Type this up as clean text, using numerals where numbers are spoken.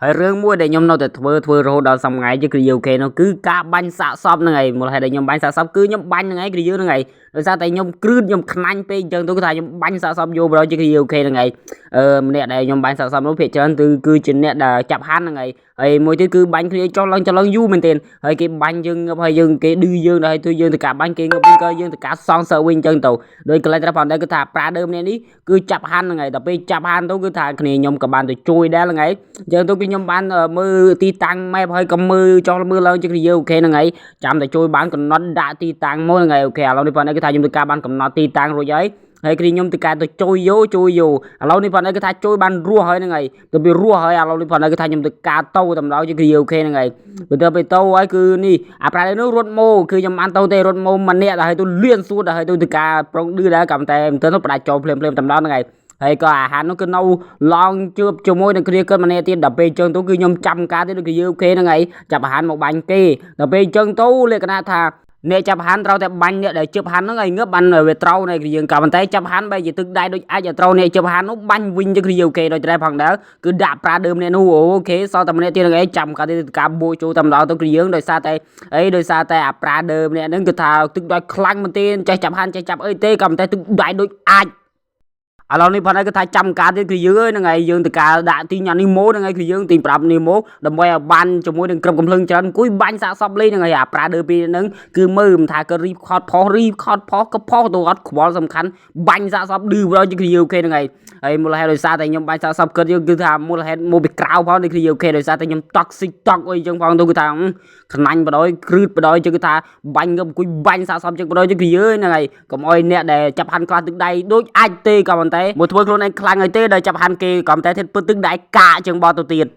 ហើយរឿងមួយដែលខ្ញុំនៅតែធ្វើរហូតដល់សប្តាហ៍ជាគ្រាអូខេនោះគឺការបាញ់សាកសពហ្នឹងហើយមូលហេតុដែលខ្ញុំបាញ់សាកសពគឺខ្ញុំបាញ់ហ្នឹងហើយគ្រាហ្នឹងហើយដោយសារតែខ្ញុំគ្រឺតខ្ញុំខ្នាញ់ពេកអញ្ចឹងទៅគឺថាខ្ញុំបាញ់សាកសពយកប្រហែលជាគ្រាអូខេហ្នឹងហើយម្នាក់ដែលខ្ញុំបាញ់សាកសពនោះភាគច្រើនគឺជាអ្នកដែលចាប់ហាន់ហ្នឹងហើយមួយទៀតគឺបាញ់គ្នាចុះឡើងយូរមែនទែនហើយគេបាញ់យើងងឹបហើយយើងគេឌឺយើងដល់ហើយធ្វើយើងទៅការបាញ់គេងឹបវិញក៏យើងទៅការសងសើវិញអញ្ចឹងទៅដោយកន្លែងត្រផងដែរគឺថាប្រាដើមនេះគឺចាប់ហាន់ហ្នឹងហើយដល់ពេលចាប់ហាន់ទៅគឺថាគ្នាខ្ញុំក៏បានទៅជួយដែរហ្នឹងហើយអញ្ចឹងទៅគឺខ្ញុំបានមើលទីតាំង map ហើយក៏មើលចុះមើលឡើងជាគ្រាអូខេហ្នឹងហើយចាំតែជួយបានកំណត់ដាក់ទីតាំងមកហ្នឹងហើយអូខេឥឡូវនេះផងដែរគឺថាខ្ញុំធ្វើការបានកំណត់ទីតាំងរួចហើយគ្រាខ្ញុំទៅការទៅជួយយកឥឡូវនេះផងដែរគឺថាជួយបានរស់ហើយហ្នឹងហើយទៅវារស់ហើយឥឡូវនេះផងដែរគឺថាខ្ញុំទៅការទៅតម្រូវជាគ្រាអូខេហ្នឹងហើយបន្ទាប់ពីទៅហើយគឺនេះអាប្រែនោះរត់ម៉ូគឺខ្ញុំបានទៅទេរត់ម៉ូម្នាក់ដល់ហើយទៅលៀនសួរដល់ហើយទៅការប្រុងឌឺដែរក៏តែមិនទៅផ្ដាច់ចូលភ្លាមតម្ដងហ្នឹងហើយហើយក៏អាហារនោះគឺនៅឡងជឿបជាមួយនឹងគ្រាកើតម្នាក់ទៀតដល់ពេលអញ្ចឹងទៅគឺខ្ញុំចាំការទៀតគ្រាអូខេហ្នឹងហើយចាប់អាហារមកបាញ់គេដល់ពេលអញ្ចឹងទៅលក្ខណៈថាអ្នកចាប់ហាន់ត្រូវតែបាញ់អ្នកដែលជិបហាន់ហ្នឹងឲ្យងើបបានវាត្រូវនៃគ្រាយើងក៏ប៉ុន្តែចាប់ហាន់បែរជាទឹកដៃដូចអាចឲ្យត្រូវអ្នកជិបហាន់នោះបាញ់វិញទៅគ្រាអូខេដូចតែផងដែរគឺដាក់ប្រាដើមអ្នកនោះអូខេសល់តែម្នាក់ទៀតហ្នឹងឯងចាំកាលទីការបួចូលតែម្ដងទៅគ្រាយើងដោយសារតែអាប្រាដើមអ្នកហ្នឹងគឺថាទឹកដៃខ្លាំងមែនទេចេះចាប់ហាន់ចេះចាប់អីទេក៏ប៉ុន្តែទឹកដៃដូចអាចឥឡូវនេះផងដែរគឺថាចាំការទៀតគឺយើងហ្នឹងហើយយើងទៅការដាក់ទីញ៉ាំនេះម៉ូហ្នឹងហើយគឺយើងទីប្រាប់នេះម៉ូដើម្បីឲ្យបានជាមួយនឹងក្រុមកំភ្លើងច្រើនអង្គុយបាញ់សាកសពលេងហ្នឹងហើយអាប្រាដើពីហ្នឹងគឺមើលមិនថាក៏រីខតផុសក៏ផុសទៅអត់ខ្វល់សំខាន់បាញ់សាកសពឌឺប្រយគ្រាអូខេហ្នឹងហើយមូលហេតុដោយសារតែខ្ញុំបាញ់សាកសពគិតយើងគឺថាមូលហេតុមកពីក្រៅផងនៃគ្រាអូខេដោយសារតែខ្ញុំតុកស៊ីតុកអីចឹងផងទៅគឺថាខ្នាញ់បដ ாய் គ្រឺតបដ ாய் ចឹងគឺថាបាញ់ងឹបអង្គុយបាញ់សាកសពចឹងបដ ாய் គ្រាហ្នឹងហើយកុំអោយអ្នកដែលចាប់ហាន់ខ្លះទឹកដៃដូចអាចទេក៏ប៉ុន្តែមកធ្វើខ្លួនឯងខ្លាំងហើយទេដែលចាប់ហាន់គេក៏តែធ្វើទឹកដៃកាចឹងបោះទៅទៀត